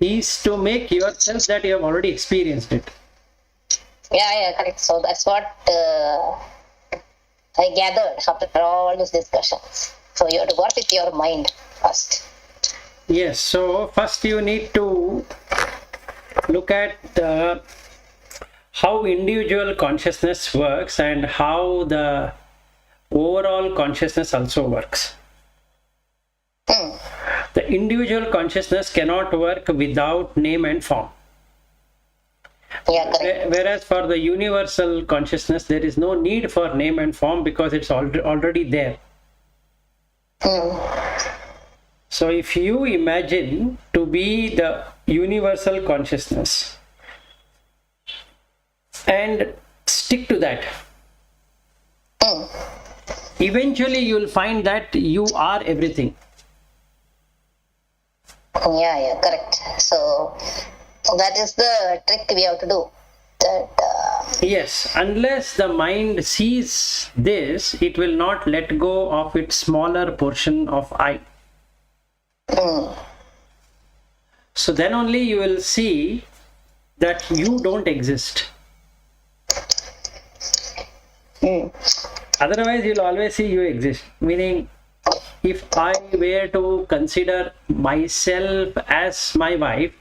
is to make yourself that you have already experienced it. Yeah, correct. So that's what I gathered after all these discussions. So you have to work with your mind first. Yes, so first you need to look at how individual consciousness works and how the overall consciousness also works. The individual consciousness cannot work without name and form. Yeah, correct. Whereas for the universal consciousness, there is no need for name and form because it's already there. So if you imagine to be the universal consciousness and stick to that, eventually you will find that you are everything. Yeah, correct. So that is the trick we have to do. That Yes, unless the mind sees this, it will not let go of its smaller portion of I. So then only you will see that you don't exist. Otherwise, you'll always see you exist. Meaning, if I were to consider myself as my wife,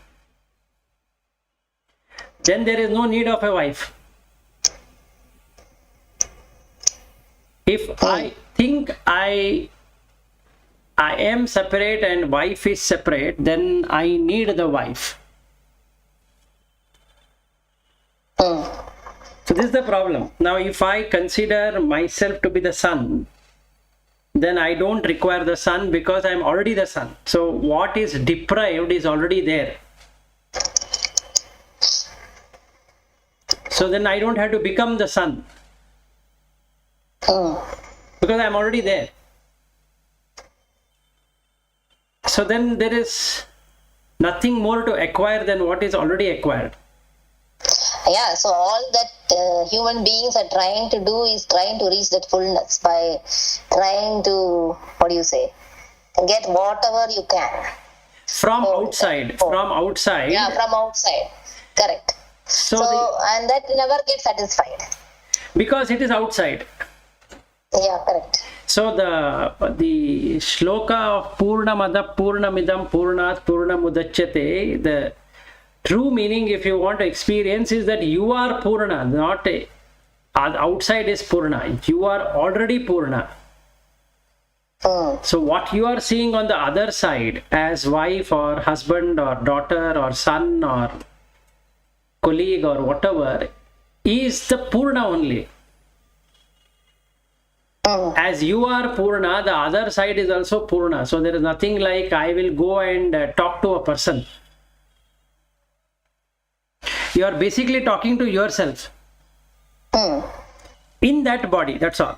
then there is no need of a wife. If I think I am separate and wife is separate, then I need the wife. So this is the problem. Now if I consider myself to be the sun, then I don't require the sun because I am already the sun. So what is deprived is already there. So then I don't have to become the sun because I am already there. So then there is nothing more to acquire than what is already acquired. Yeah, so all that human beings are trying to do is trying to reach that fullness by trying to, get whatever you can. From outside. Yeah, from outside. Correct. So and that never gets satisfied. Because it is outside. Yeah, correct. So the shloka of Purnamada Purnamidam Purnat Purnamudachyate, the true meaning, if you want to experience, is that you are Purna, not outside is Purna. You are already Purna. So what you are seeing on the other side as wife or husband or daughter or son or colleague or whatever is the Purna only. As you are Purna, the other side is also Purna. So there is nothing like I will go and talk to a person. You are basically talking to yourself in that body, that's all.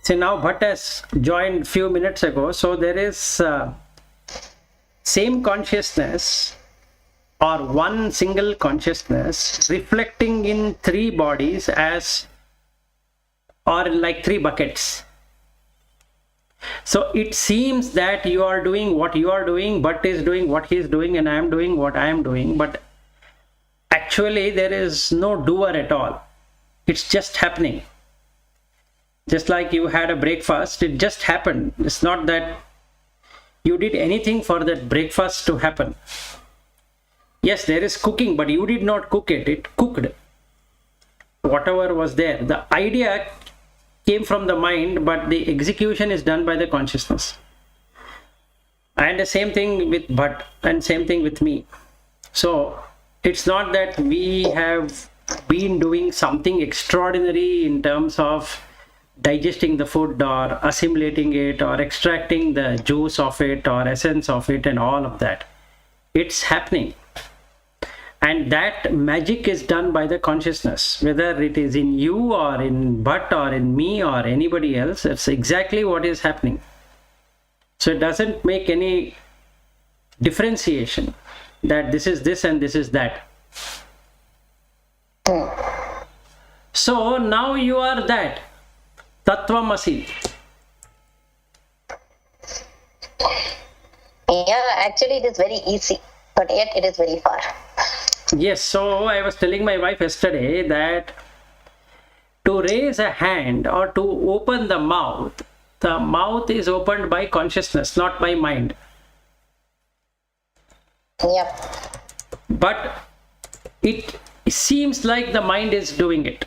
So now Bhatt has joined few minutes ago. So there is same consciousness or one single consciousness reflecting in three bodies as or like three buckets. So it seems that you are doing what you are doing, Bhatt is doing what he is doing, and I am doing what I am doing. But actually there is no doer at all. It's just happening. Just like you had a breakfast, it just happened. It's not that you did anything for that breakfast to happen. Yes, there is cooking, but you did not cook it. It cooked. Whatever was there. The idea came from the mind, but the execution is done by the consciousness. And the same thing with Bhatt and same thing with me. So it's not that we have been doing something extraordinary in terms of digesting the food or assimilating it or extracting the juice of it or essence of it and all of that. It's happening. And that magic is done by the consciousness, whether it is in you or in Bhatt or in me or anybody else. It's exactly what is happening. So it doesn't make any differentiation that this is this and this is that. So now you are that. Tattvamasi. Yeah, Actually, it is very easy, but yet it is very far. Yes, so I was telling my wife yesterday that to raise a hand or to open the mouth is opened by consciousness, not by mind. Yep. But it seems like the mind is doing it.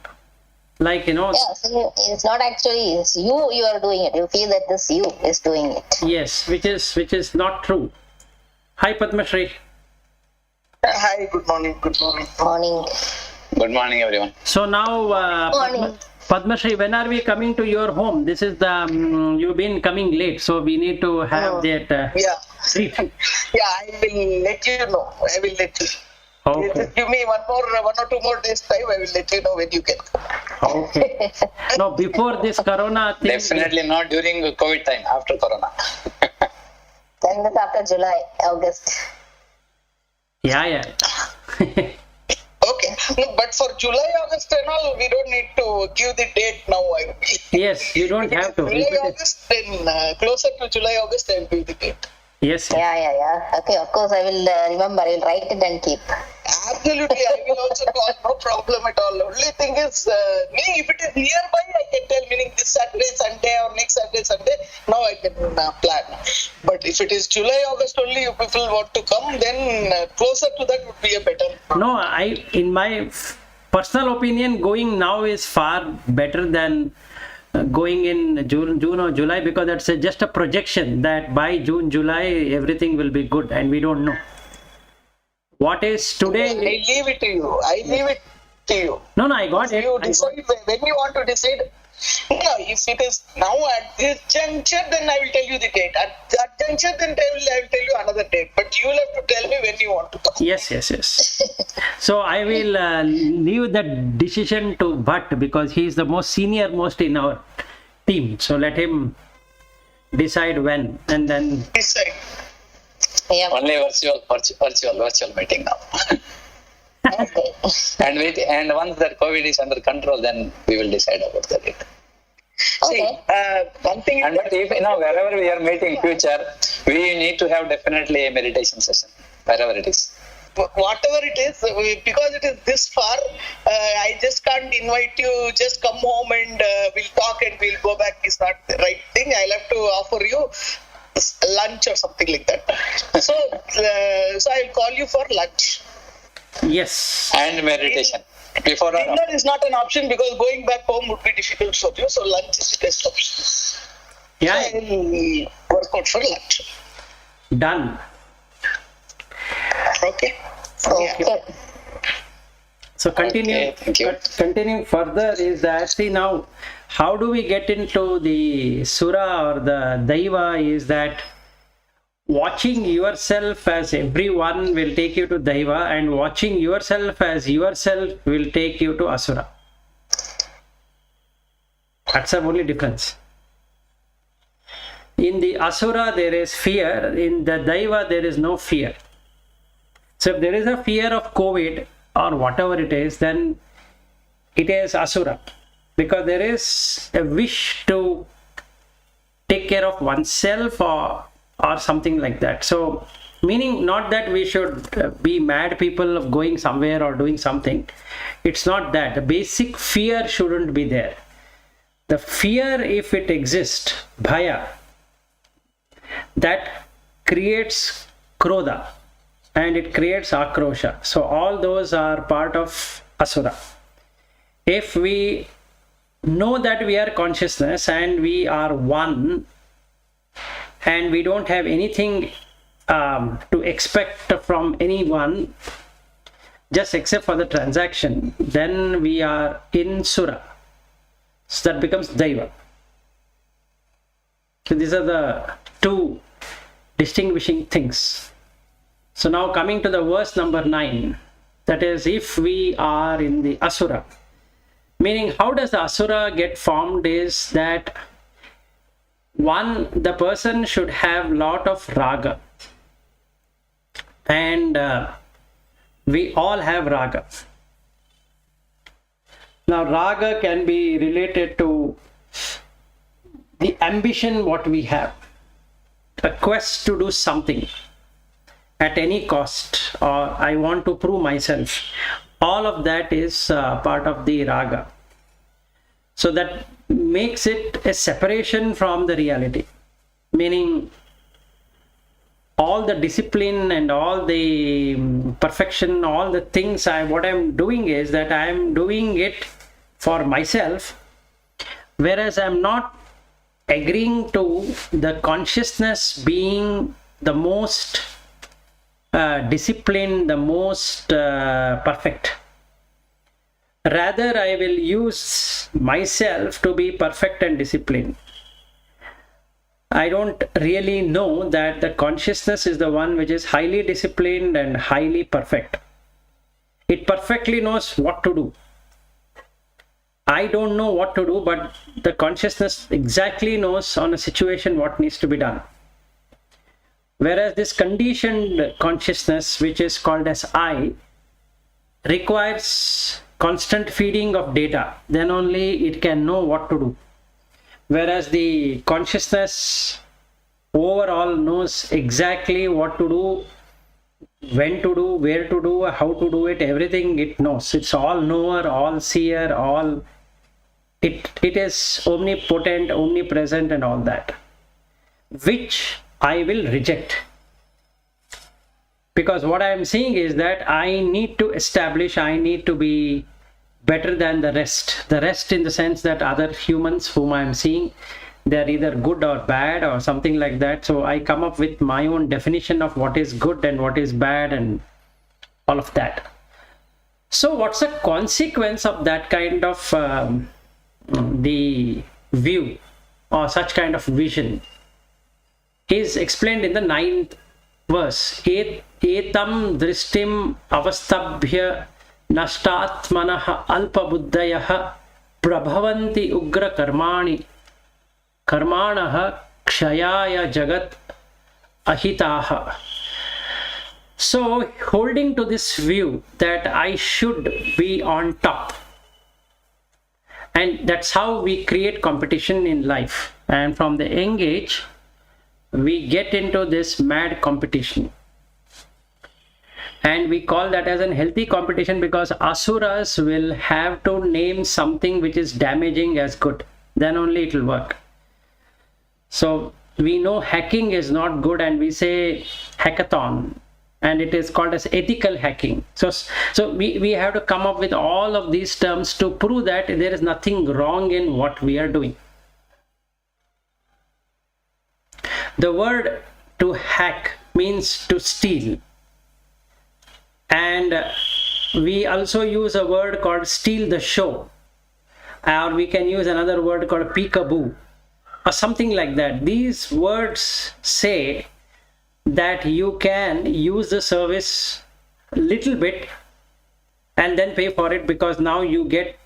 Like, Yeah, so it's not actually, it's you are doing it. You feel that this you is doing it. Yes, which is not true. Hi, Padma Shri. Hi, good morning. Morning. Good morning, everyone. So now, Morning. Padma Shri, when are we coming to your home? This is the, you've been coming late, so we need to have that Yeah. treat. Yeah, I will let you know. I will let you. Okay. Just give me one or two more days time. I will let you know when you can come. Okay. No, before this corona thing. Definitely not during COVID time, after Corona. Then it's after July, August. Yeah. Okay. No, but for July, August and all, we don't need to give the date now. I believe. Yes, you don't have to. July, August, then closer to July, August, I will give the date. Yes. Yeah. Okay, of course, I will remember. I will write it and keep. Absolutely, I will also call. No problem at all. Only thing is, meaning if it is nearby, I can tell. Meaning this Saturday, Sunday, or next Saturday, Sunday. Now I can plan. But if it is July, August only, you people want to come, then closer to that would be a better. No, in my personal opinion, going now is far better than going in June or July, because that's just a projection that by June, July, everything will be good, and we don't know. What is today? I leave it to you. No, I got it. You decide when you want to decide. No, if it is now at this juncture, then I will tell you the date. At that juncture, then I will tell you another date. But you will have to tell me when you want to come. Yes. So I will leave that decision to Bhatt, because he is the most senior most in our team. So let him decide when, and then. Decide. Yeah. Only virtual meeting now. Okay. And once that COVID is under control, then we will decide about the date. Okay. One thing. And but if wherever we are meeting future, we need to have definitely a meditation session wherever it is. Whatever it is, because it is this far, I just can't invite you. Just come home and we'll talk and we'll go back. Is not the right thing. I'll have to offer you lunch or something like that. So I'll call you for lunch. Yes. And meditation. Before or Dinner is not an option because going back home would be difficult for you. So lunch is the best option. Yeah. So I'll work out for lunch. Done. Okay. Okay. So Okay, thank you. continuing further is that, see now, how do we get into the Sura or the Daiva is that watching yourself as everyone will take you to Daiva, and watching yourself as yourself will take you to Asura. That's the only difference. In the Asura there is fear, in the Daiva there is no fear. So if there is a fear of COVID or whatever it is, then it is Asura, because there is a wish to take care of oneself or something like that. So meaning not that we should be mad people of going somewhere or doing something. It's not that. The basic fear shouldn't be there. The fear, if it exists, bhaya, that creates krodha and it creates akrosha. So all those are part of Asura. If we know that we are consciousness and we are one, and we don't have anything to expect from anyone just except for the transaction, then we are in Sura. So that becomes Daiva. So these are the two distinguishing things. So now coming to the verse number 9, that is, if we are in the Asura, meaning how does the Asura get formed is that one, the person should have lot of raga, and we all have raga. Now raga can be related to the ambition what we have, a quest to do something, at any cost, or I want to prove myself. All of that is part of the raga. So that makes it a separation from the reality, meaning all the discipline and all the perfection, all the things what I'm doing is that I'm doing it for myself, whereas I'm not agreeing to the consciousness being the most disciplined, the most perfect. Rather, I will use myself to be perfect and disciplined. I don't really know that the consciousness is the one which is highly disciplined and highly perfect. It perfectly knows what to do. I don't know what to do, but the consciousness exactly knows on a situation what needs to be done. Whereas this conditioned consciousness, which is called as I, requires constant feeding of data. Then only it can know what to do. Whereas the consciousness overall knows exactly what to do, when to do, where to do, how to do it, everything it knows. It's all knower, all seer, all... It is omnipotent, omnipresent and all that, which I will reject. Because what I am saying is that I need to establish, I need to be better than the rest. The rest in the sense that other humans whom I am seeing, they are either good or bad or something like that. So I come up with my own definition of what is good and what is bad and all of that. So what's the consequence of that kind of the view or such kind of vision is explained in the 9th verse. Etam drishtim avastabhya nashtatmanah alpabuddhayah prabhavanti ugra karmanah kshayaya jagat ahitaha. So holding to this view that I should be on top, and that's how we create competition in life, and from the young age we get into this mad competition, and we call that as an healthy competition, because asuras will have to name something which is damaging as good, then only it will work. So we know hacking is not good and we say hackathon, and it is called as ethical hacking. So we have to come up with all of these terms to prove that there is nothing wrong in what we are doing. The word to hack means to steal, and we also use a word called steal the show, or we can use another word called peekaboo or something like that. These words say that you can use the service a little bit and then pay for it, because now you get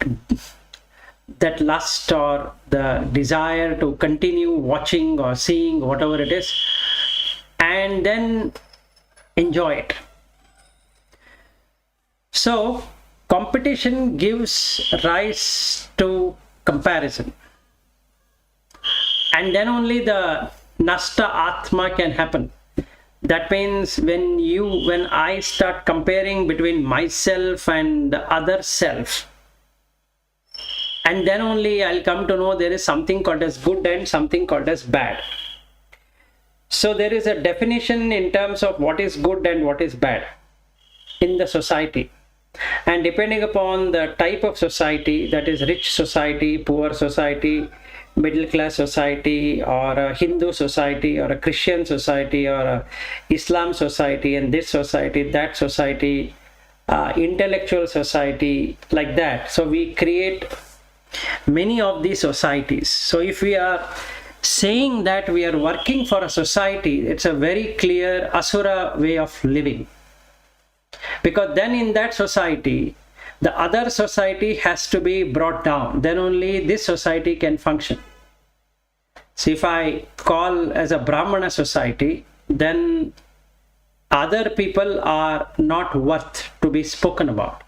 that lust or the desire to continue watching or seeing whatever it is, and then enjoy it. So competition gives rise to comparison, and then only the nasta atma can happen. That means when I start comparing between myself and the other self, and then only I'll come to know there is something called as good and something called as bad. So there is a definition in terms of what is good and what is bad in the society, and depending upon the type of society, that is rich society, poor society, middle class society, or a Hindu society, or a Christian society, or a Islam society, and this society, that society, intellectual society, like that. So we create many of these societies. So if we are saying that we are working for a society, it's a very clear asura way of living, because then in that society the other society has to be brought down, then only this society can function. So if I call as a Brahmana society, then other people are not worth to be spoken about.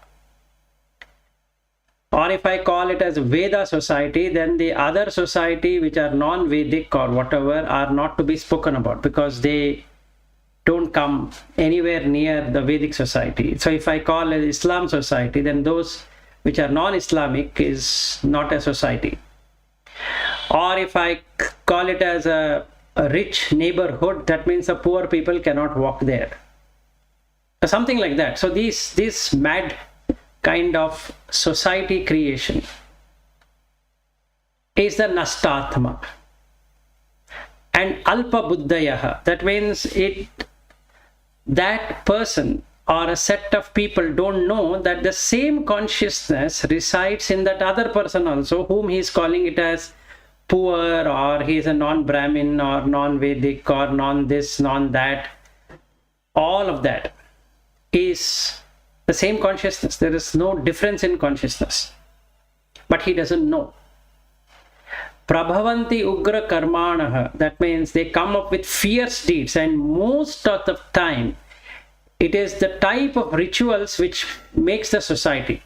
Or if I call it as Veda society, then the other society which are non-Vedic or whatever are not to be spoken about, because they don't come anywhere near the Vedic society. So if I call it Islam society, then those which are non-Islamic is not a society. Or if I call it as a rich neighborhood, that means the poor people cannot walk there. Something like that. So this mad kind of society creation is the nastatma. And alpa buddhayaha, that means that person or a set of people don't know that the same consciousness resides in that other person also, whom he is calling it as poor, or he is a non-Brahmin or non-Vedic or non-this, non-that. All of that is the same consciousness. There is no difference in consciousness. But he doesn't know. Prabhavanti ugra karmanaha, that means they come up with fierce deeds, and most of the time it is the type of rituals which makes the society.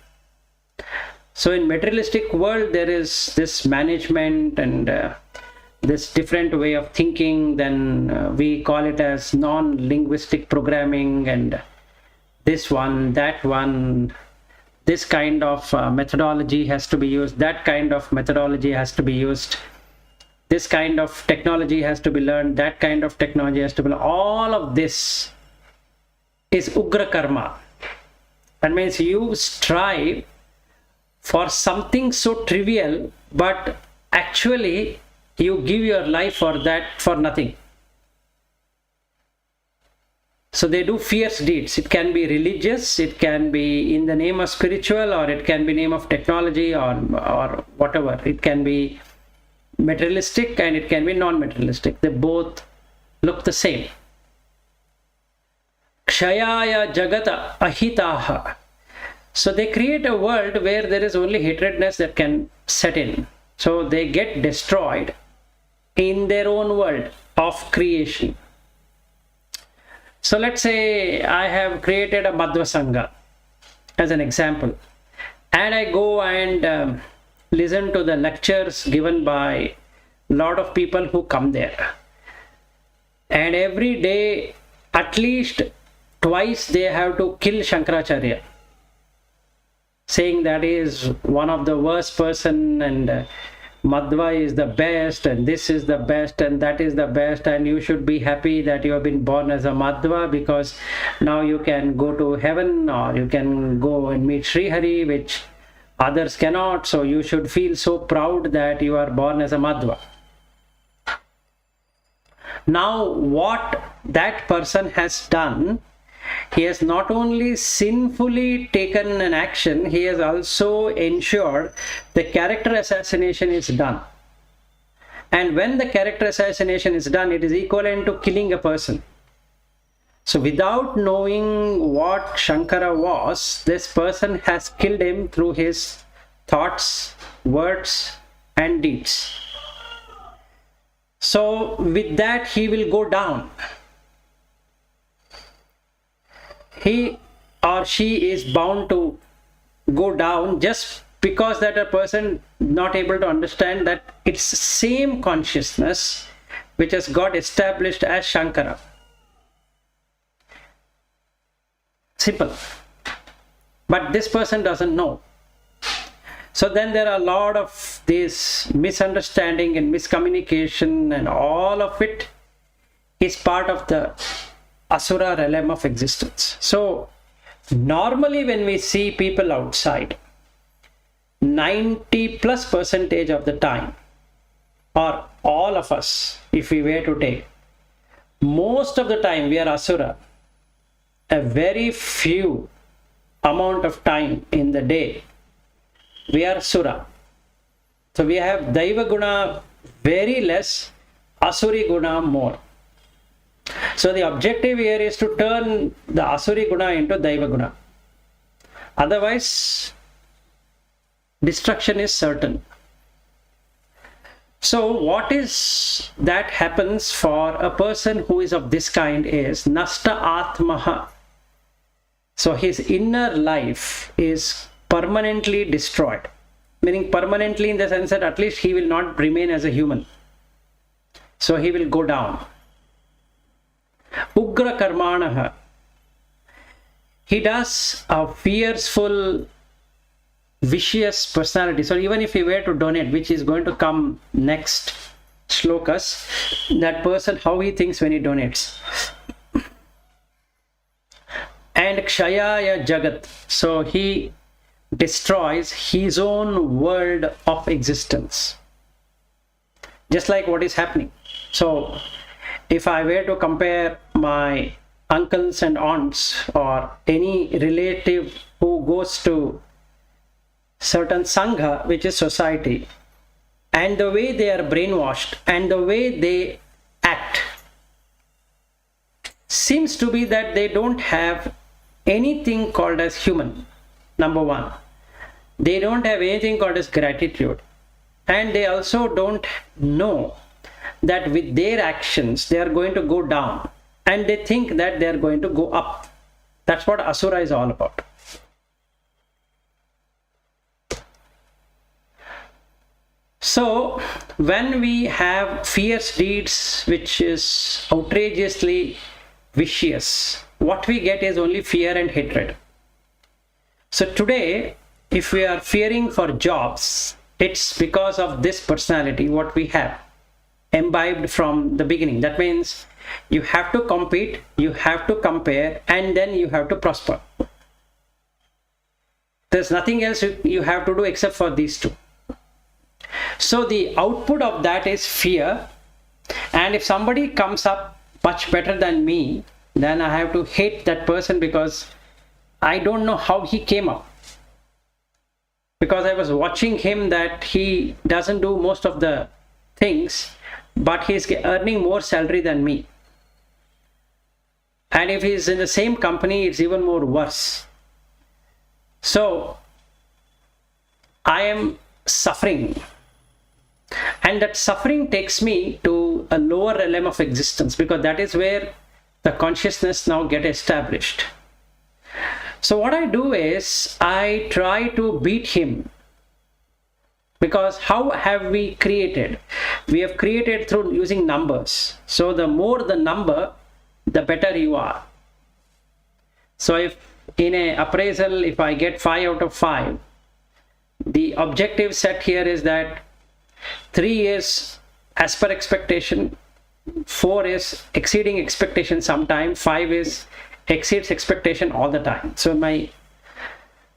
So in materialistic world there is this management and this different way of thinking, then we call it as non-linguistic programming, and this one, that one, this kind of methodology has to be used, that kind of methodology has to be used, this kind of technology has to be learned, that kind of technology has to be learned. All of this is ugra karma. That means you strive for something so trivial, but actually you give your life for that, for nothing. So they do fierce deeds. It can be religious, it can be in the name of spiritual, or it can be name of technology, or whatever. It can be materialistic and it can be non-materialistic. They both look the same. Kshayaya jagata ahitaha. So they create a world where there is only hatredness that can set in. So they get destroyed in their own world of creation. So let's say I have created a Madhva Sangha as an example, and I go and listen to the lectures given by a lot of people who come there, and every day at least twice they have to kill Shankaracharya, saying that he is one of the worst person, and Madhva is the best, and this is the best, and that is the best, and you should be happy that you have been born as a Madhva, because now you can go to heaven, or you can go and meet Sri Hari, which others cannot. So you should feel so proud that you are born as a Madhva. Now what that person has done, he has not only sinfully taken an action, he has also ensured the character assassination is done. And when the character assassination is done, it is equivalent to killing a person. So without knowing what Shankara was, this person has killed him through his thoughts, words and deeds. So with that he will go down. He or she is bound to go down just because that a person not able to understand that it's the same consciousness which has got established as Shankara. Simple. But this person doesn't know. So then there are a lot of this misunderstanding and miscommunication, and all of it is part of the Asura realm of existence. So normally when we see people outside, 90+% of the time, or all of us, if we were to take, most of the time we are Asura. A very few amount of time in the day we are Sura. So we have Daiva guna very less, Asuri guna more. So the objective here is to turn the Asuri guna into Daiva guna. Otherwise, destruction is certain. So what is that happens for a person who is of this kind is Nasta Atmaha. So his inner life is permanently destroyed. Meaning permanently in the sense that at least he will not remain as a human. So he will go down. Ugra karmanaha. He does a fearful, vicious personality. So even if he were to donate, which is going to come next shlokas, that person, how he thinks when he donates. And kshayaya jagat. So he destroys his own world of existence. Just like what is happening. So if I were to compare my uncles and aunts or any relative who goes to certain sangha, which is society, and the way they are brainwashed and the way they act, seems to be that they don't have anything called as human. Number one, they don't have anything called as gratitude, and they also don't know that with their actions they are going to go down, and they think that they are going to go up. That's what Asura is all about. So when we have fierce deeds which is outrageously vicious, what we get is only fear and hatred. So today, if we are fearing for jobs, it's because of this personality what we have imbibed from the beginning. That means you have to compete, you have to compare, and then you have to prosper. There's nothing else you have to do except for these two. So the output of that is fear, and if somebody comes up much better than me, then I have to hate that person because I don't know how he came up. Because I was watching him that he doesn't do most of the things, but he's earning more salary than me. And if he's in the same company, it's even more worse. So I am suffering. And that suffering takes me to a lower realm of existence, because that is where the consciousness now get established. So what I do is I try to beat him, because how have we created? We have created through using numbers. So the more the number, the better you are. So if in an appraisal, if I get 5 out of 5, the objective set here is that 3 is as per expectation, 4 is exceeding expectation sometime, 5 is exceeds expectation all the time. So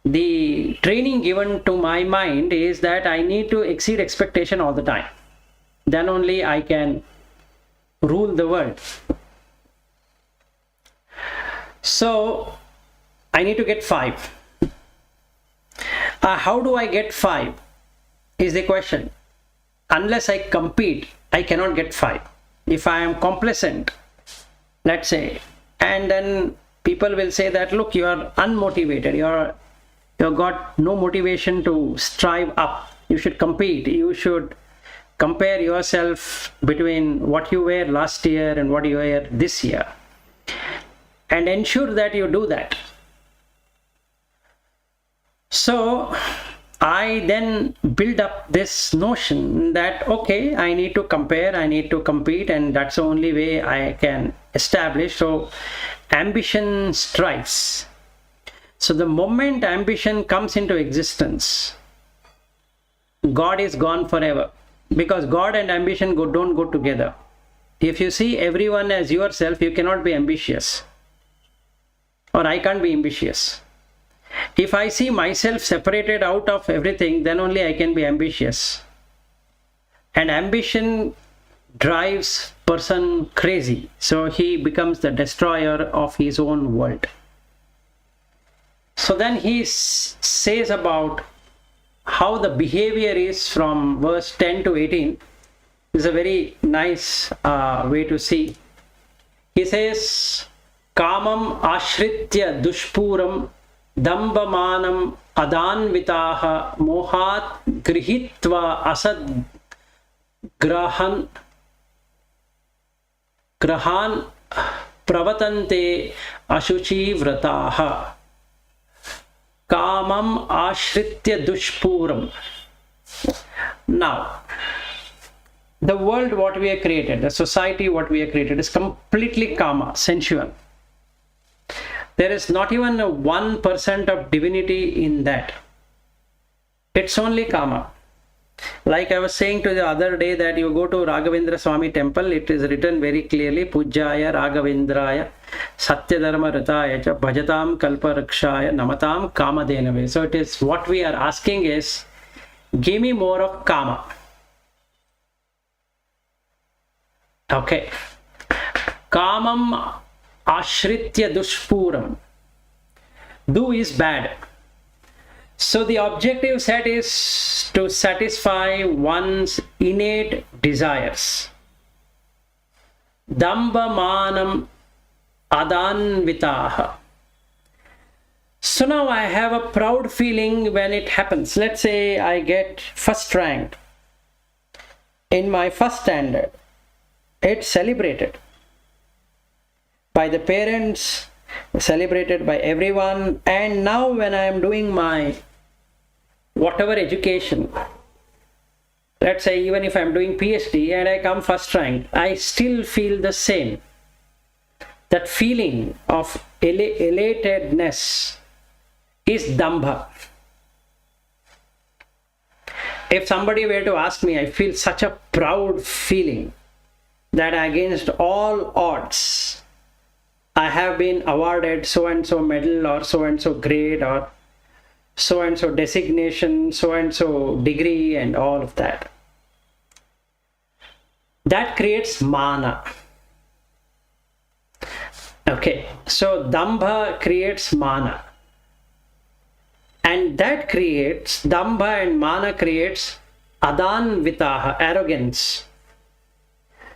the training given to my mind is that I need to exceed expectation all the time. Then only I can rule the world. So I need to get 5. How do I get 5 is the question. Unless I compete, I cannot get 5. If I am complacent, let's say, and then people will say that, look, you are unmotivated, you've got no motivation to strive up, you should compete, you should compare yourself between what you were last year and what you were this year, and ensure that you do that. So I then build up this notion that, okay, I need to compare, I need to compete, and that's the only way I can establish. So ambition strives. So the moment ambition comes into existence, God is gone forever, because God and ambition don't go together. If you see everyone as yourself, you cannot be ambitious, or I can't be ambitious. If I see myself separated out of everything, then only I can be ambitious. And ambition drives person crazy. So he becomes the destroyer of his own world. So then he says about how the behavior is from verse 10 to 18. This is a very nice way to see. He says, Kamam ashritya dushpuram Dambhamanam adanvitaha mohat grihitva asad grahan pravatante ashuchi vrataha. Kamam ashritya dushpuram. Now, the world what we have created, the society what we have created is completely kama, sensual. There is not even a 1% of divinity in that. It's only kama. Like I was saying to the other day, that you go to Raghavendra Swami temple, it is written very clearly, Pujjaya Raghavendraya Satyadharma Rataya cha Bhajatam Kalparakshaya Namatam Kamadenave. So it is, what we are asking is, give me more of kama. Okay. Kamam ashritya dushpuram. Do is bad. So the objective set is to satisfy one's innate desires. Damba manam adanvitaha. So now I have a proud feeling when it happens. Let's say I get first rank in my first standard. It's celebrated by the parents, celebrated by everyone, and now when I am doing my whatever education, let's say even if I am doing PhD and I come first rank, I still feel the same. That feeling of elatedness is dambha. If somebody were to ask me, I feel such a proud feeling that against all odds I have been awarded so and so medal or so and so grade or so and so designation, so and so degree and all of that. That creates mana. Okay, so dambha creates mana. And that creates, dambha and mana creates adanvitaha, arrogance.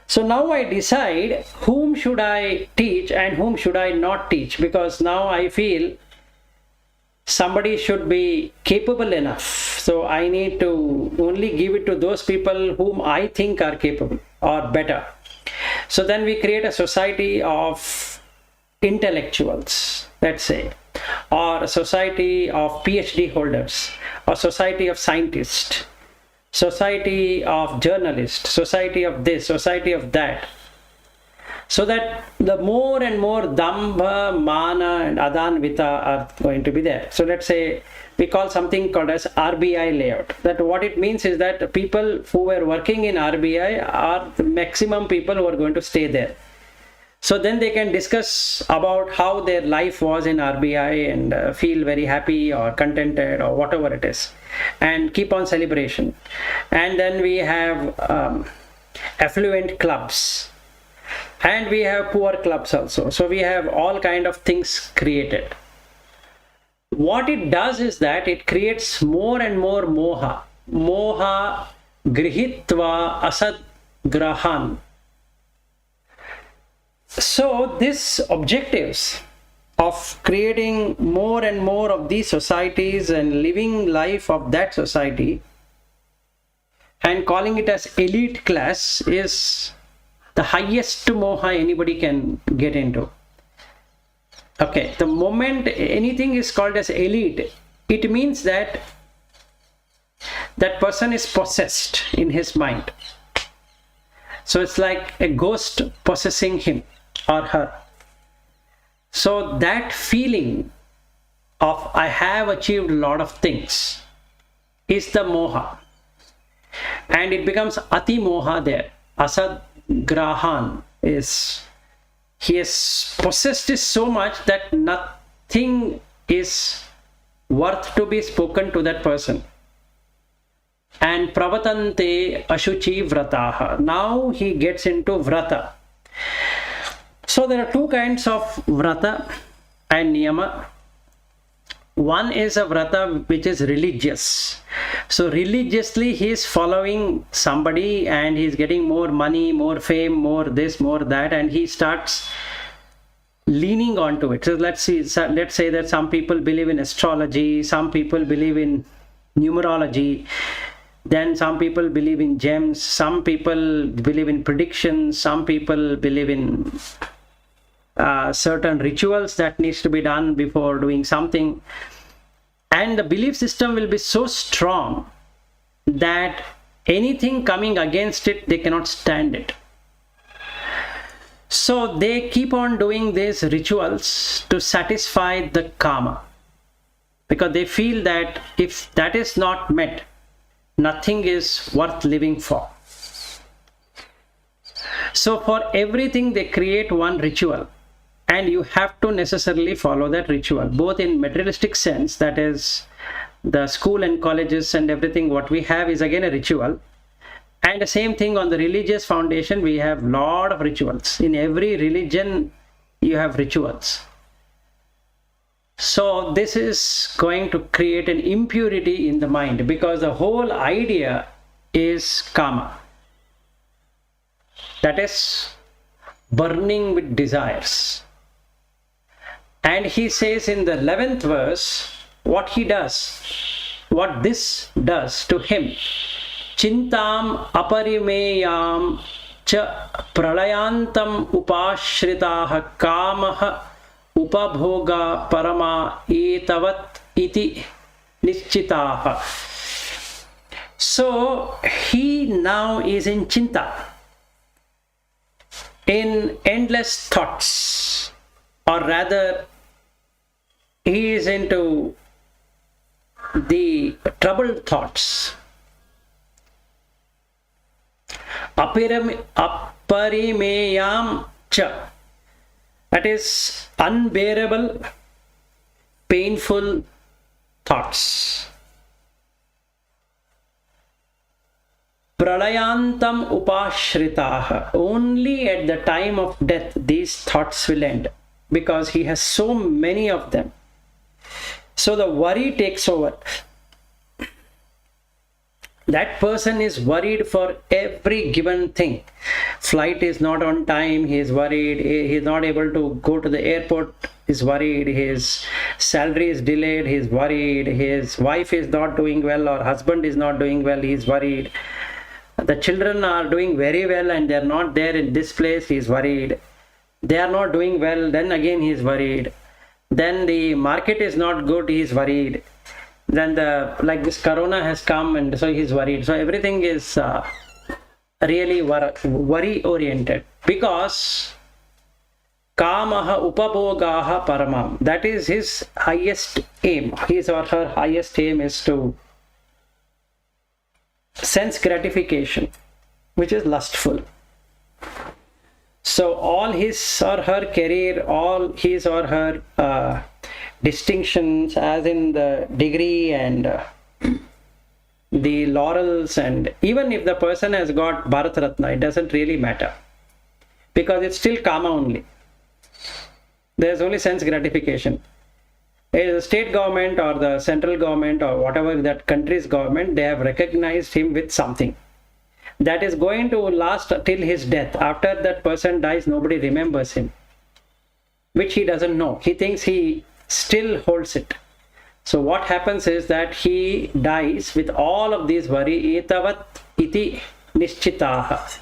So now I decide whom should I teach and whom should I not teach, because now I feel somebody should be capable enough. So I need to only give it to those people whom I think are capable or better. So then we create a society of intellectuals, let's say, or a society of PhD holders, or society of scientists, society of journalists, society of this, society of that. So that the more and more dambha, mana and adanvita are going to be there. So let's say we call something called as RBI layout. That what it means is that people who were working in RBI are the maximum people who are going to stay there. So then they can discuss about how their life was in RBI and feel very happy or contented or whatever it is, and keep on celebration. And then we have affluent clubs, and we have poor clubs also. So we have all kind of things created. What it does is that it creates more and more moha. Moha grihitva asad grahan. So these objectives of creating more and more of these societies and living life of that society and calling it as elite class is the highest moha anybody can get into. Okay, the moment anything is called as elite, it means that that person is possessed in his mind. So it's like a ghost possessing him or her. So that feeling of I have achieved a lot of things is the moha. And it becomes ati moha there. Asad grahan is, he is possessed is so much that nothing is worth to be spoken to that person. And pravatante ashuchi vrataha. Now he gets into vrata. So there are two kinds of vrata and niyama. One is a vrata which is religious. So religiously he is following somebody and he is getting more money, more fame, more this, more that, and he starts leaning onto it. So let's say that some people believe in astrology, some people believe in numerology, then some people believe in gems, some people believe in predictions, some people believe in certain rituals that needs to be done before doing something. And the belief system will be so strong that anything coming against it, they cannot stand it. So they keep on doing these rituals to satisfy the karma, because they feel that if that is not met, nothing is worth living for. So for everything they create one ritual, and you have to necessarily follow that ritual, both in materialistic sense, that is the school and colleges and everything what we have is again a ritual, and the same thing on the religious foundation. We have lot of rituals. In every religion you have rituals. So this is going to create an impurity in the mind, because the whole idea is karma, that is burning with desires. And he says in the 11th verse what he does, what this does to him. Chintam aparimeyam cha pralayantam upashritaha kamaha upabhoga parama etavat iti nischitaha. So he now is in chinta, in endless thoughts, or rather he is into the troubled thoughts. Aparimeyam cha, that is unbearable, painful thoughts. Pralayantam upashritaha, only at the time of death these thoughts will end, because he has so many of them. So the worry takes over. That person is worried for every given thing. Flight is not on time, he is worried. He is not able to go to the airport, he is worried. His salary is delayed, he is worried. His wife is not doing well, or husband is not doing well, he is worried. The children are doing very well and they are not there in this place, he is worried. They are not doing well, then again he is worried. Then the market is not good, he is worried. Then like this corona has come, and so he is worried. So everything is really worry oriented, because kamaha upabhogaha paramam, that is his highest aim. His or her highest aim is to sense gratification, which is lustful. So all his or her career, all his or her distinctions, as in the degree and the laurels, and even if the person has got Bharat Ratna, it doesn't really matter, because it's still karma only. There's only sense gratification. The state government or the central government or whatever that country's government, they have recognized him with something that is going to last till his death. After that person dies, nobody remembers him, which he doesn't know. He thinks he still holds it. So what happens is that he dies with all of these worry. Etavat iti nischitaha.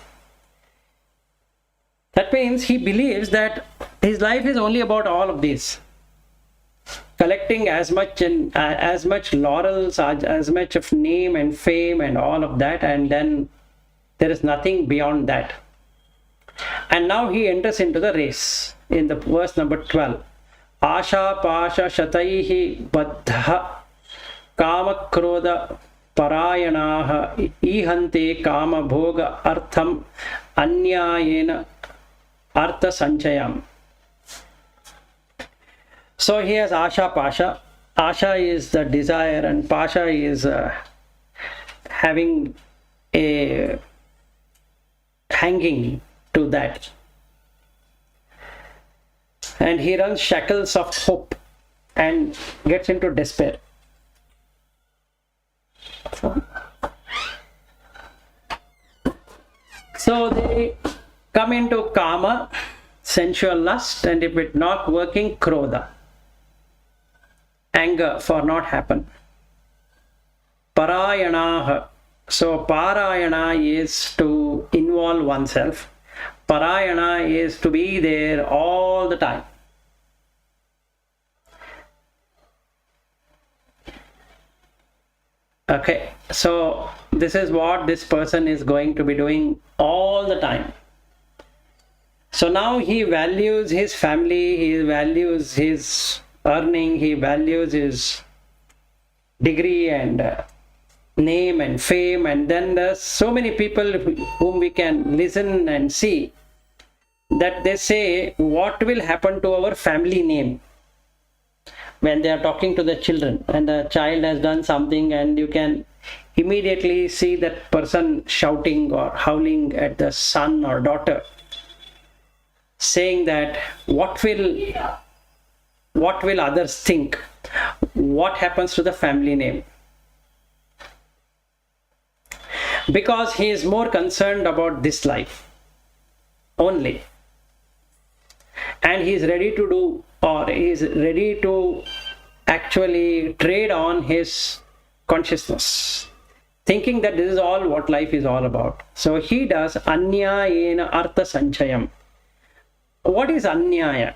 That means he believes that his life is only about all of these, collecting as much laurels, as much of name and fame and all of that, and then there is nothing beyond that. And now he enters into the race in the verse number 12. Asha pasha shataihi baddha kama krodha parayanaha ihante kama bhoga artham anyayena artha sanchayam. So he has asha pasha. Asha is the desire, and pasha is having a hanging to that. And he runs shackles of hope and gets into despair. So they come into kama, sensual lust, and if it not working, krodha, anger for not happen. Parayanaha. So parayana is to involve oneself. Parayana is to be there all the time. Okay, so This is what this person is going to be doing all the time. So now he values his family, he values his earning, he values his degree and name and fame, and then there's so many people whom we can listen and see that they say, what will happen to our family name? When they are talking to the children and the child has done something, and you can immediately see that person shouting or howling at the son or daughter, saying that what will others think? What happens to the family name? Because he is more concerned about this life only, and he is ready to do, or he is ready to actually trade on his consciousness, thinking that this is all what life is all about. So he does anyayena artha sanchayam. What is anyaya?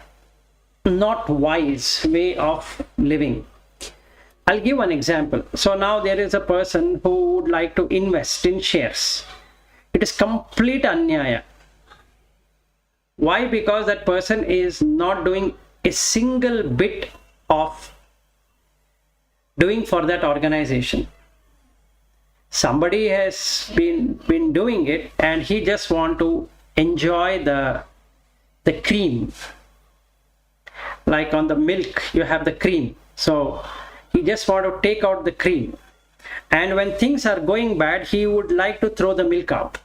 Not wise way of living. I'll give one example. So now there is a person who would like to invest in shares. It is complete anyaya. Why? Because that person is not doing a single bit of doing for that organization. Somebody has been doing it, and he just want to enjoy the cream. Like on the milk, you have the cream. So he just want to take out the cream. And when things are going bad, he would like to throw the milk out.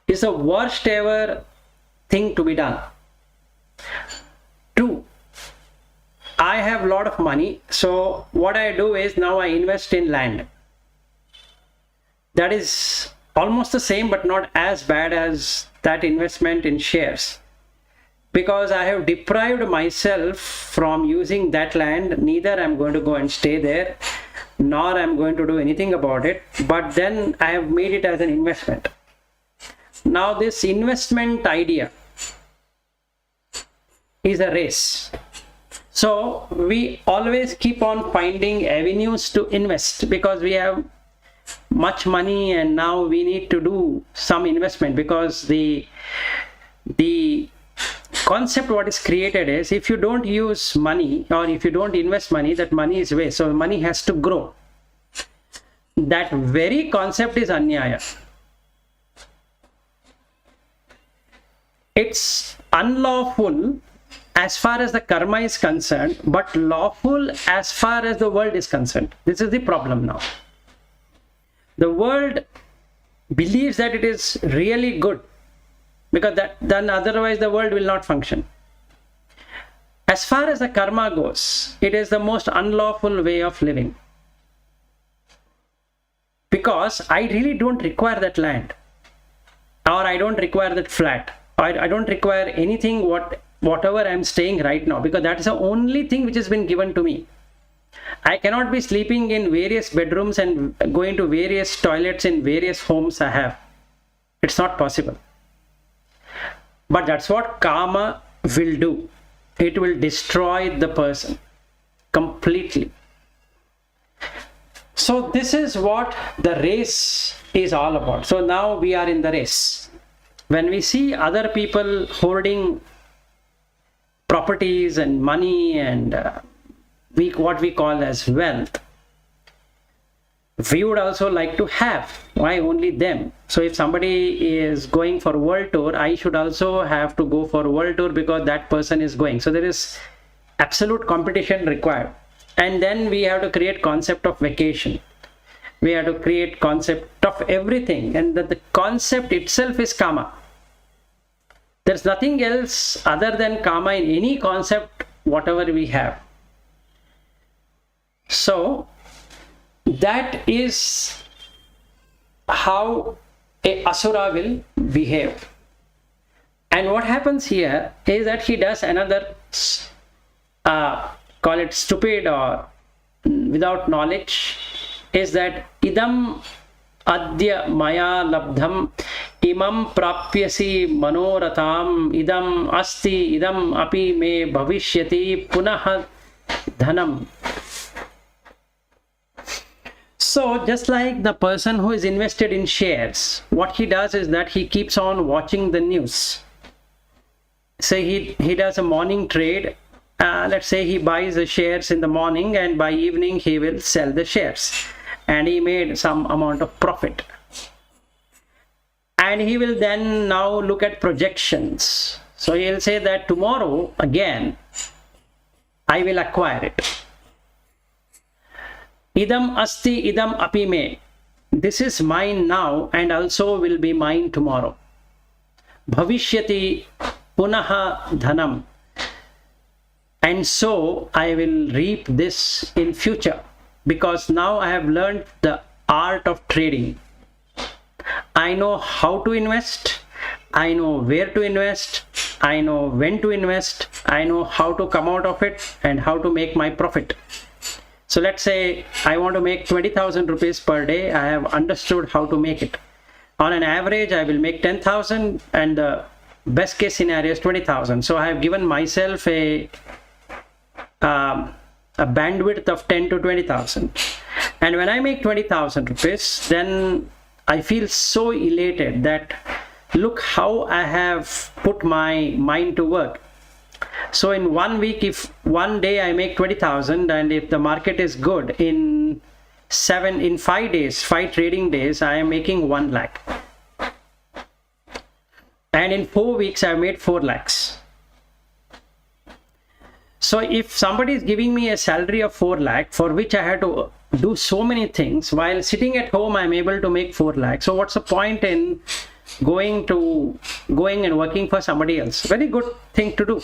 It's the worst ever thing to be done. 2, I have a lot of money, so what I do is now I invest in land. That is almost the same, but not as bad as that investment in shares, because I have deprived myself from using that land. Neither I'm going to go and stay there, nor I'm going to do anything about it, but then I have made it as an investment. Now this investment idea is a race. So we always keep on finding avenues to invest, because we have much money and now we need to do some investment, because the concept what is created is, if you don't use money or if you don't invest money, that money is waste. So money has to grow. That very concept is anyaya. It's unlawful as far as the karma is concerned, but lawful as far as the world is concerned. This is the problem now. The world believes that it is really good, because then otherwise the world will not function. As far as the karma goes, it is the most unlawful way of living, because I really don't require that land, or I don't require that flat, or I don't require anything whatever I'm staying right now, because that is the only thing which has been given to me. I cannot be sleeping in various bedrooms and going to various toilets in various homes I have. It's not possible. But that's what karma will do. It will destroy the person completely. So this is what the race is all about. So now we are in the race. When we see other people holding properties and money and what we call as wealth, we would also like to have. Why only them? So if somebody is going for world tour, I should also have to go for world tour because that person is going. So there is absolute competition required. And then we have to create concept of vacation. We have to create concept of everything, and that the concept itself is karma. There's nothing else other than karma in any concept whatever we have. So that is how a asura will behave. And what happens here is that he does another call it stupid or without knowledge, is that idam adya maya labdham imam prapyasi manoratham idam asti idam api me bhavishyati punah dhanam. So just like the person who is invested in shares, what he does is that he keeps on watching the news. Say he does a morning trade. Let's say he buys the shares in the morning, and by evening he will sell the shares, and he made some amount of profit. And he will then now look at projections. So he'll say that tomorrow again I will acquire it. Idam asti idam api me. This is mine now and also will be mine tomorrow. Bhavishyati punaha dhanam. And so I will reap this in future, because now I have learned the art of trading. I know how to invest, I know where to invest, I know when to invest, I know how to come out of it and how to make my profit. So let's say I want to make 20,000 rupees per day. I have understood how to make it. On an average, I will make 10,000, and the best case scenario is 20,000. So I have given myself a bandwidth of 10 to 20,000. And when I make 20,000 rupees, then I feel so elated that look how I have put my mind to work. So in 1 week, if one day I make 20,000, and if the market is good, in 5 days, 5 trading days, I am making 1 lakh. And in 4 weeks, I have made 4 lakhs. So if somebody is giving me a salary of 4 lakh, for which I had to do so many things, while sitting at home, I'm able to make 4 lakhs. So what's the point in going and working for somebody else? Very good thing to do.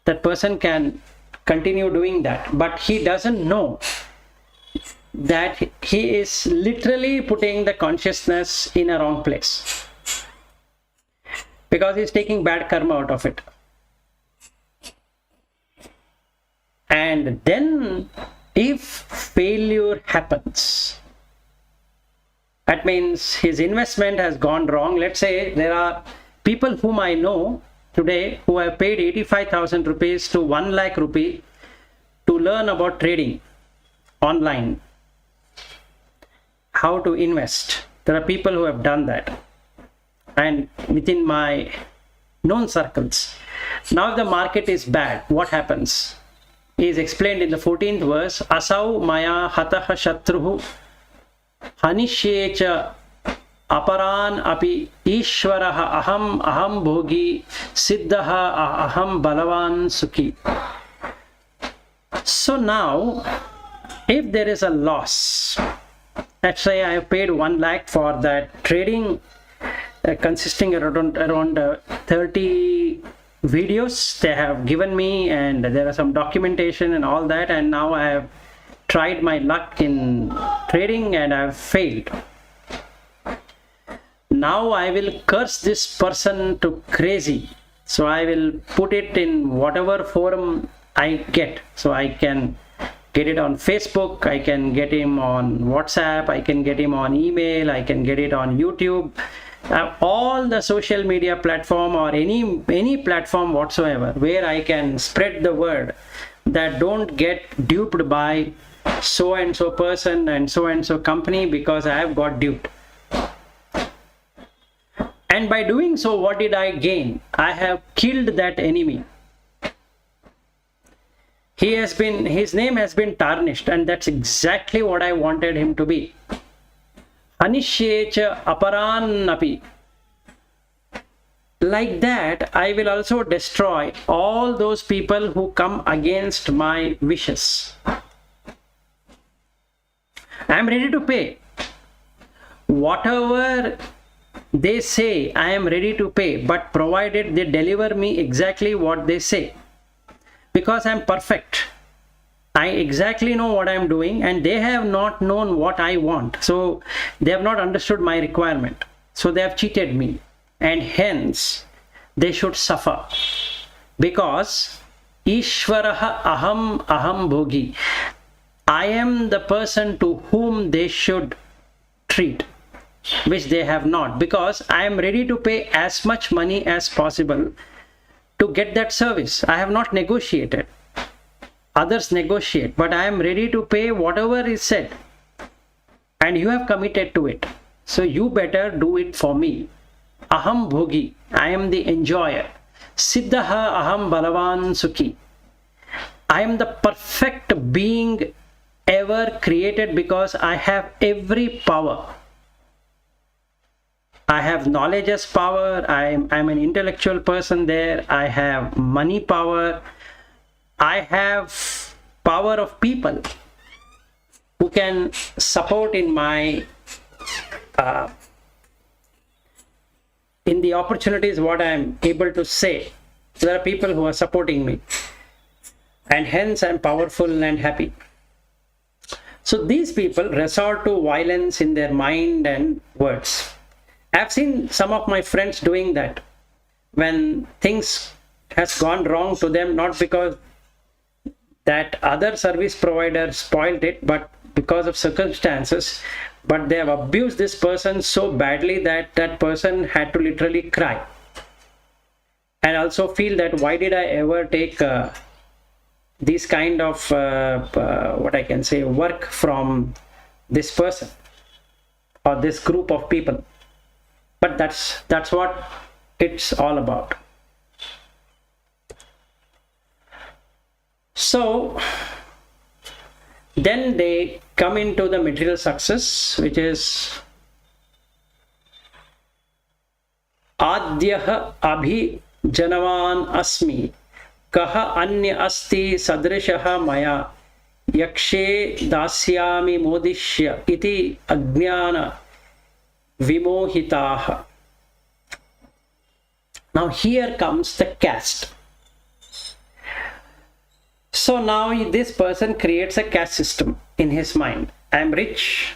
That person can continue doing that, but he doesn't know that he is literally putting the consciousness in a wrong place, because he's taking bad karma out of it. And then if failure happens, that means his investment has gone wrong. Let's say there are people whom I know today who have paid 85,000 rupees to 1 lakh rupee to learn about trading online, how to invest. There are people who have done that, and within my known circles. Now if the market is bad, what happens? Is explained in the 14th verse. Asau maya hataha shatruhu hanishyecha aparan api ishwaraha aham bhogi siddhaha aham balavan sukhi. So now if there is a loss, let's say I have paid 1 lakh for that trading, consisting around 30 videos they have given me, and there are some documentation and all that, and now I have tried my luck in trading and I have failed. Now I will curse this person to crazy. So I will put it in whatever forum I get. So I can get it on Facebook, I can get him on WhatsApp, I can get him on email, I can get it on YouTube. All the social media platform, or any platform whatsoever, where I can spread the word that don't get duped by so and so person and so company, because I have got duped. And by doing so, what did I gain? I have killed that enemy. His name has been tarnished, and that's exactly what I wanted him to be. Anishyecha aparan api. Like that, I will also destroy all those people who come against my wishes. I am ready to pay. Whatever they say, I am ready to pay, but provided they deliver me exactly what they say. Because I am perfect. I exactly know what I am doing, and they have not known what I want. So they have not understood my requirement. So they have cheated me, and hence they should suffer. Because Ishwaraha aham bhogi. I am the person to whom they should treat, which they have not. Because I am ready to pay as much money as possible to get that service. I have not negotiated. others negotiate, but I am ready to pay whatever is said. And you have committed to it. So you better do it for me. Aham bhogi, I am the enjoyer. Siddhaha aham balavan sukhi. I am the perfect being ever created because I have every power. I have knowledge as power. I'm an intellectual person there. I have money power. I have power of people who can support in my in the opportunities what I'm able to say. There are people who are supporting me, and hence I'm powerful and happy. So these people resort to violence in their mind and words. I've seen some of my friends doing that when things has gone wrong to them, not because that other service provider spoiled it, but because of circumstances. But they have abused this person so badly that that person had to literally cry and also feel that why did I ever take this kind of what I can say work from this person or this group of people. But that's what it's all about. So then they come into the material success, which is Adhyah abhi janavan asmi kaha anya asti sadrishaha maya yakshe dasyami modishya iti ajnana vimohitaha. Now here comes the caste. So now this person creates a caste system in his mind. I am rich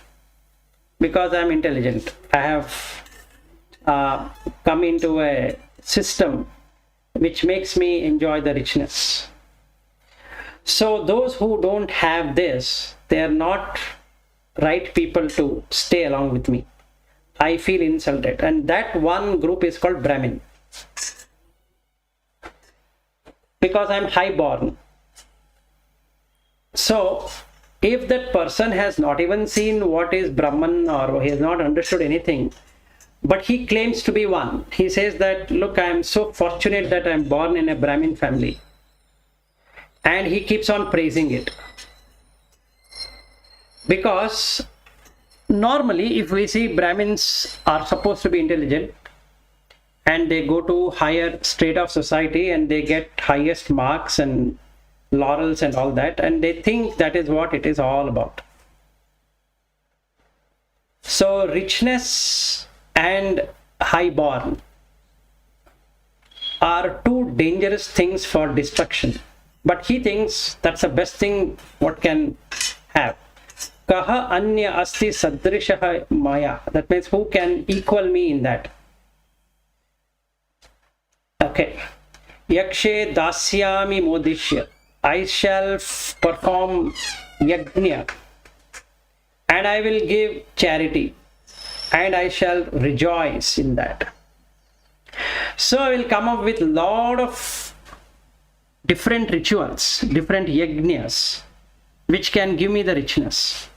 because I am intelligent. I have come into a system which makes me enjoy the richness. So those who don't have this, they are not right people to stay along with me. I feel insulted. And that one group is called Brahmin. Because I am high-born. So, if that person has not even seen what is Brahman or he has not understood anything, but he claims to be one. He says that, look, I am so fortunate that I am born in a Brahmin family. And he keeps on praising it. Because normally, if we see Brahmins are supposed to be intelligent and they go to higher strata of society and they get highest marks and laurels and all that, and they think that is what it is all about. So richness and high-born are two dangerous things for destruction. But he thinks that's the best thing what can have. Kaha anya asti sadrishaha maya. That means who can equal me in that? Okay. Yakshe dasyami modishya. I shall perform yajna and I will give charity and I shall rejoice in that. So I will come up with a lot of different rituals, different yajnas, which can give me the richness.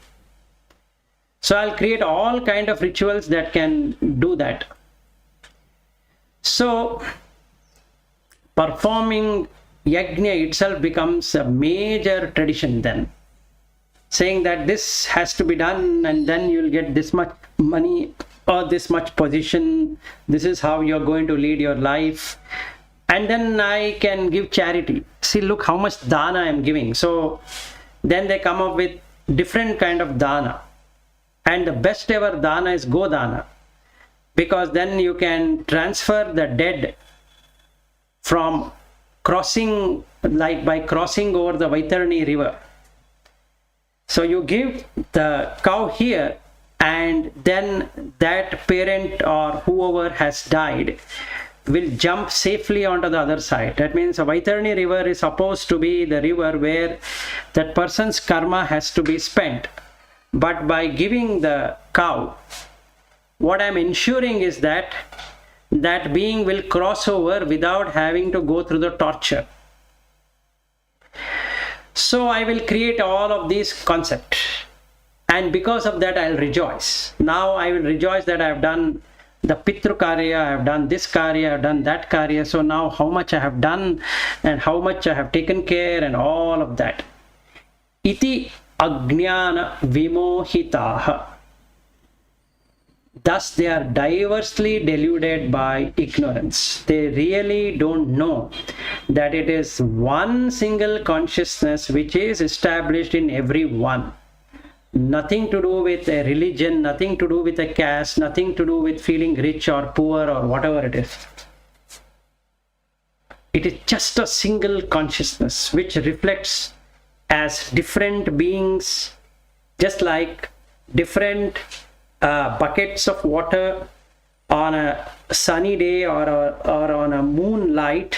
So I'll create all kind of rituals that can do that. So performing yajna itself becomes a major tradition then, saying that this has to be done and then you'll get this much money or this much position. This is how you're going to lead your life. And then I can give charity. See, look how much dana I'm giving. So then they come up with different kind of dana. And the best ever dana is Godana. Because then you can transfer the dead from crossing, like by crossing over the Vaitarni river. So you give the cow here and then that parent or whoever has died will jump safely onto the other side. That means a Vaitarni river is supposed to be the river where that person's karma has to be spent. But by giving the cow, what I'm ensuring is that that being will cross over without having to go through the torture. So I will create all of these concepts, and because of that I'll rejoice. Now I will rejoice that I have done the Pitru Karya, I have done this Karya, I have done that Karya. So now how much I have done and how much I have taken care and all of that. Iti Ajnana Vimohitaha. Thus they are diversely deluded by ignorance. They really don't know that it is one single consciousness which is established in every one. Nothing to do with a religion, nothing to do with a caste, nothing to do with feeling rich or poor or whatever it is. It is just a single consciousness which reflects as different beings, just like different buckets of water on a sunny day or on a moonlight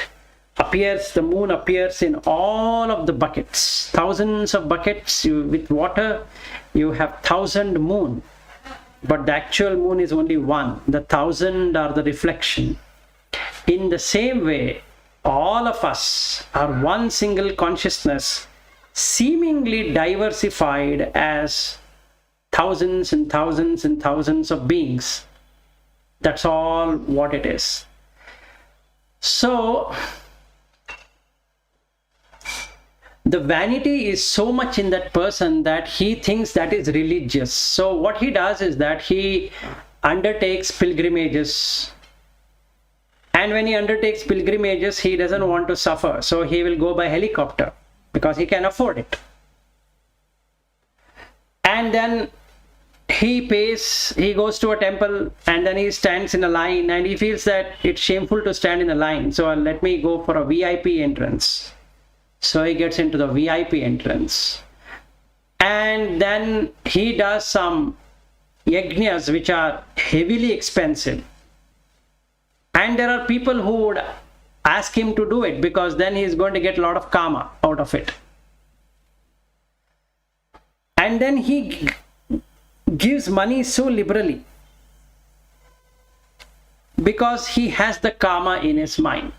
appears. The moon appears in all of the buckets, thousands of buckets. With water you have 1,000 moon, but the actual moon is only one. The 1,000 are the reflection. In the same way, all of us are one single consciousness, seemingly diversified as thousands and thousands and thousands of beings. That's all what it is. So the vanity is so much in that person that he thinks that is religious. So what he does is that he undertakes pilgrimages, and when he undertakes pilgrimages he doesn't want to suffer, so he will go by helicopter because he can afford it. And then he goes to a temple and then he stands in a line and he feels that it's shameful to stand in a line, so let me go for a VIP entrance. So he gets into the VIP entrance, and then he does some yajnas which are heavily expensive, and there are people who would ask him to do it because then he is going to get a lot of karma out of it. And then he gives money so liberally because he has the karma in his mind.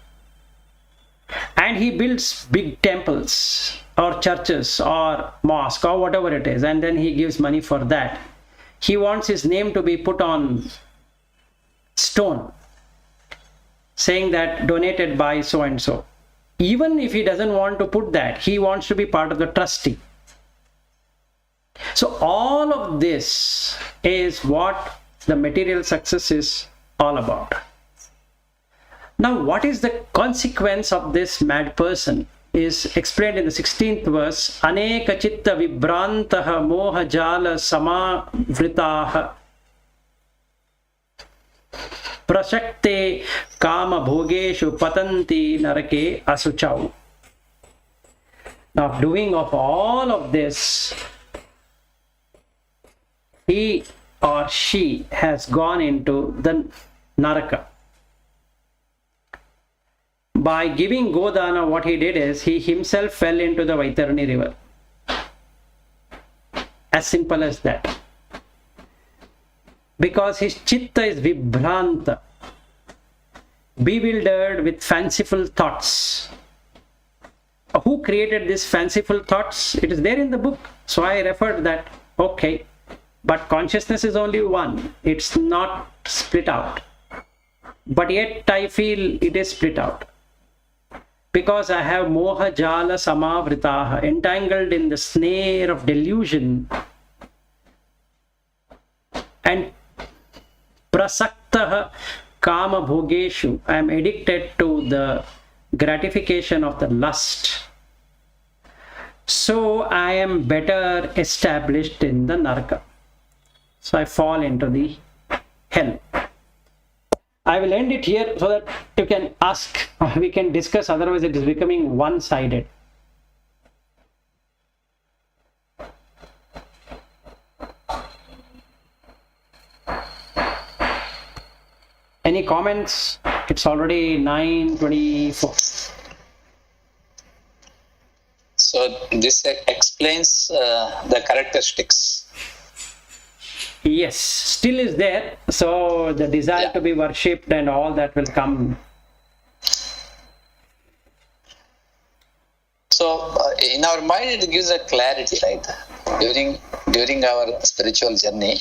And he builds big temples or churches or mosque or whatever it is, and then he gives money for that. He wants his name to be put on stone saying that donated by so and so. Even if he doesn't want to put that, he wants to be part of the trustee. So all of this is what the material success is all about. Now, what is the consequence of this mad person is explained in the 16th verse. Aneka chitta vibrantaha moha jala samavritaha prashakte kama bhogeshu patanti narake asuchau. Now, doing of all of this, he or she has gone into the naraka. By giving Godana, what he did is he himself fell into the Vaitarani river. As simple as that. Because his chitta is vibhranta, bewildered with fanciful thoughts. Who created these fanciful thoughts? It is there in the book. So I referred that, okay, but consciousness is only one. It's not split out. But yet I feel it is split out. Because I have moha jala samavritaha, entangled in the snare of delusion, and prasaktaha kama bhogeshu, I am addicted to the gratification of the lust. So I am better established in the naraka. So I fall into the hell. I will end it here so that you can ask, we can discuss, otherwise it is becoming one-sided. Any comments? It's already 9:24. So this explains the characteristics. Yes, still is there. So the desire to be worshipped and all that will come. So in our mind, it gives a clarity, right? During our spiritual journey,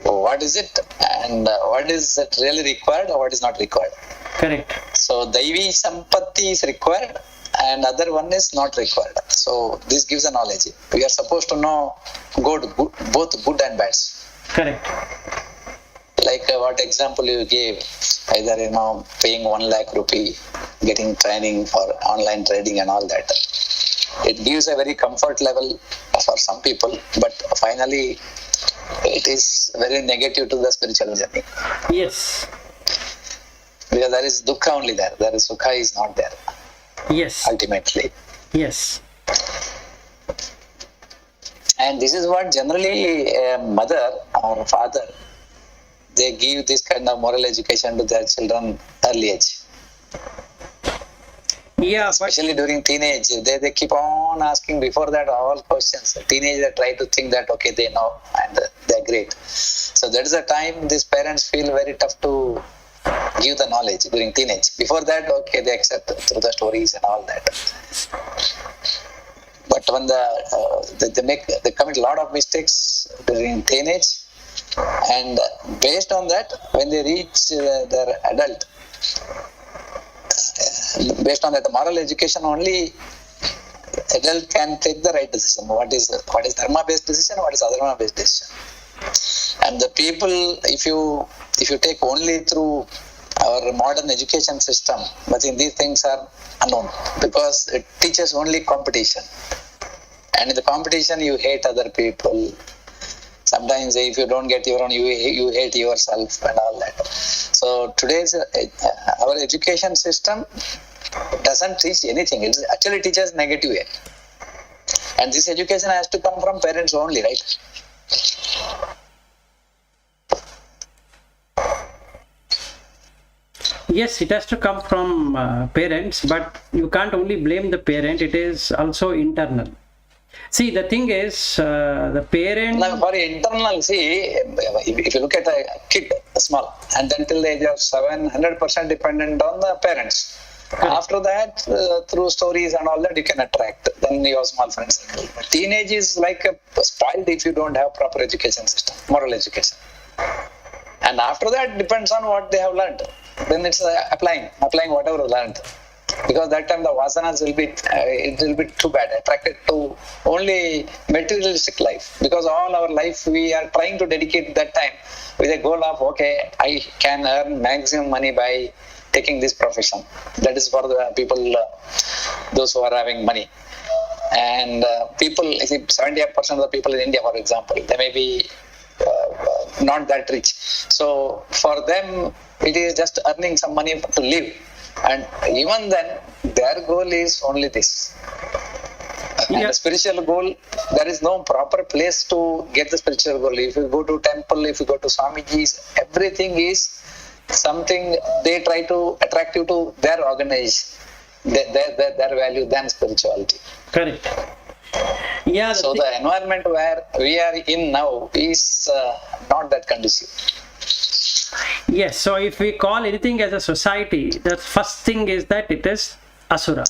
what is it, and what is it really required, or what is not required? Correct. So Daivi Sampatti is required, and other one is not required. So this gives a knowledge. We are supposed to know both good and bad. Correct. Like what example you gave, either paying 1 lakh rupee, getting training for online trading and all that. It gives a very comfort level for some people, but finally it is very negative to the spiritual journey. Yes. Because there is dukkha only there. There is sukha is not there. Yes. Ultimately. Yes. And this is what generally a mother or father, they give this kind of moral education to their children early age. Yeah, but Especially during teenage, they keep on asking before that all questions. Teenagers try to think that okay, they know and they're great. So that is the time these parents feel very tough to give the knowledge during teenage. Before that, okay, they accept through the stories and all that. But when they commit a lot of mistakes during teenage, and based on that, when they reach their adult, based on that moral education only, adult can take the right decision. What is dharma based decision, what is adharma based decision. And the people, if you take only through our modern education system, I think these things are unknown, because it teaches only competition, and in the competition you hate other people. Sometimes if you don't get your own, you hate yourself and all that. So today's our education system doesn't teach anything. It actually teaches negative way. And this education has to come from parents only, right? yes, it has to come from parents, but you can't only blame the parent. It is also internal. See, the thing is, the parent... Now, for internal, see, if you look at a kid, small, and then till the age of 7, 100% dependent on the parents. Correct. After that, through stories and all that, you can attract. Then you have small friends. Teenage is like spoiled if you don't have proper education system, moral education. And after that, depends on what they have learned. Then it's applying whatever learned. Because that time the vasanas will be too bad, attracted to only materialistic life. Because all our life we are trying to dedicate that time with a goal of, okay, I can earn maximum money by taking this profession. That is for the people, those who are having money. And people, 70% of the people in India, for example, they may be not that rich. So for them, it is just earning some money to live. And even then, their goal is only this. And the spiritual goal, there is no proper place to get the spiritual goal. If you go to temple, if you go to Swamiji's, everything is something they try to attract you to their organization, their value than spirituality. Correct. Yeah. So the environment where we are in now is not that conducive. Yes, so if we call anything as a society, the first thing is that it is Asura.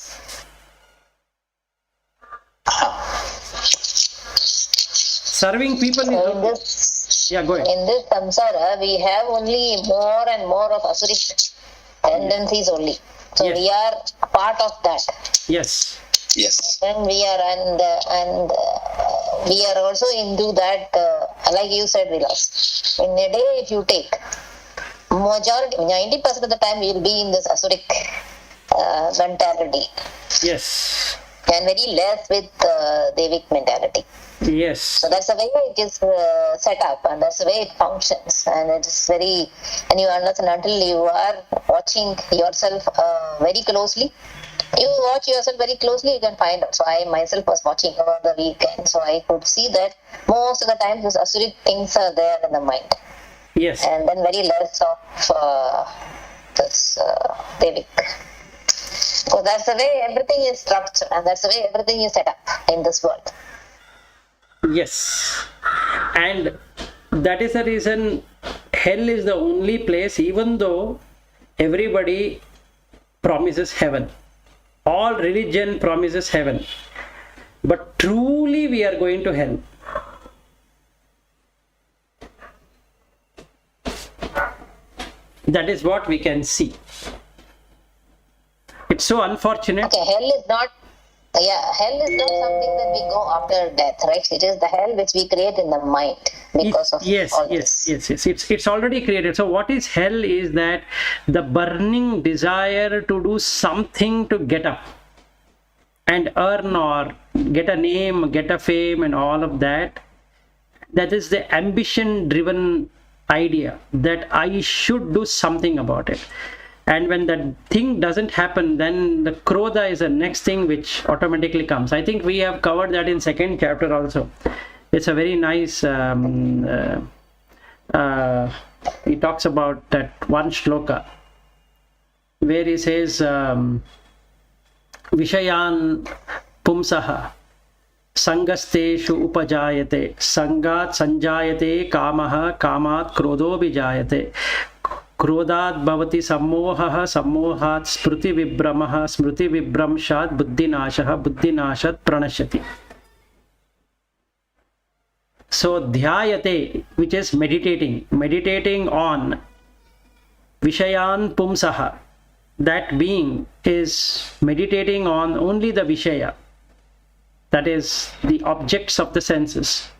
Serving people is... Yeah, go ahead. In this samsara, we have only more and more of Asuric tendencies only. So Yes. we are a part of that. Yes. Yes. And we are we are also into that, like you said, Vilas. In a day, if you take majority, 90% of the time, we will be in this Asuric mentality. Yes. And very less with Devic mentality. Yes. So that's the way it is set up, and that's the way it functions. And it is and you understand, until you are watching yourself very closely. You watch yourself very closely, you can find out. So I myself was watching over the weekend, so I could see that most of the time these Asuric things are there in the mind. Yes. And then very less of this Devic. So that's the way everything is structured, and that's the way everything is set up in this world. Yes. And that is the reason hell is the only place, even though everybody promises heaven. All religion promises heaven, but truly we are going to hell. That is what we can see. It's so unfortunate. Okay, hell is not something that we go after death, right? It is the hell which we create in the mind because of all this. Yes. It's already created. So what is hell is that the burning desire to do something to get up and earn or get a name, get a fame and all of that. That is the ambition driven idea that I should do something about it. And when that thing doesn't happen, then the krodha is the next thing which automatically comes. I think we have covered that in second chapter also. It's a very nice, he talks about that one shloka where he says, Vishayan pumsaha sangasteshu upajayate sangat sanjayate kamaha kamat krodho bijayate क्रोधात् भवति सम्मोहः सम्मोहात् स्मृति विभ्रमः स्मृति विभ्रंशात् बुद्धिनाशः बुद्धिनाशात् प्रणश्यति. So dhyayate, which is meditating on vishayan pumsaha, that being is meditating on only the vishaya, that is the objects of the senses.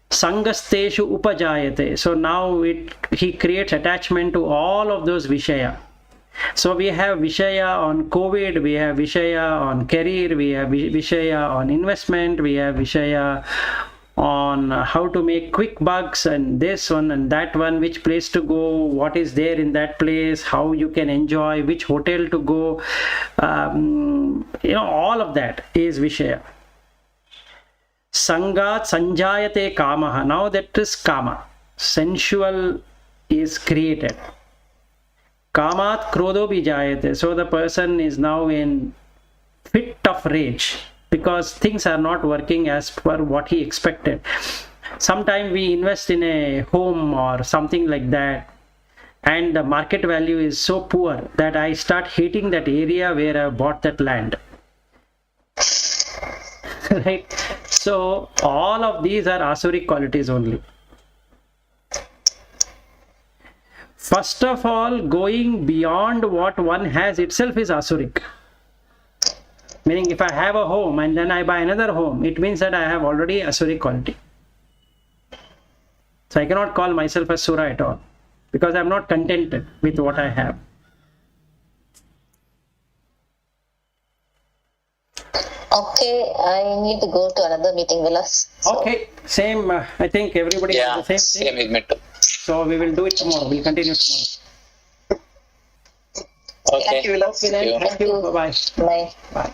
Sangasteshu upajayate. So now he creates attachment to all of those vishaya. So we have vishaya on COVID, we have vishaya on career, we have vishaya on investment, we have vishaya on how to make quick bucks and this one and that one, which place to go, what is there in that place, how you can enjoy, which hotel to go, all of that is vishaya. Sangat sanjayate kamaha. Now that is kama. Sensual is created. Kamat krodho bijayate. So the person is now in fit of rage because things are not working as per what he expected. Sometimes we invest in a home or something like that, and the market value is so poor that I start hating that area where I bought that land. Right? So all of these are asuric qualities only. First of all, going beyond what one has itself is asuric. Meaning if I have a home and then I buy another home, it means that I have already asuric quality. So I cannot call myself a sura at all because I am not contented with what I have. Okay, I need to go to another meeting, Vilas. So. Okay, same. I think everybody has the same thing. Same with me too. So we will do it tomorrow. We'll continue tomorrow. Okay. Thank you, Vilas. Okay, then. Thank you. Bye-bye. Bye. Bye.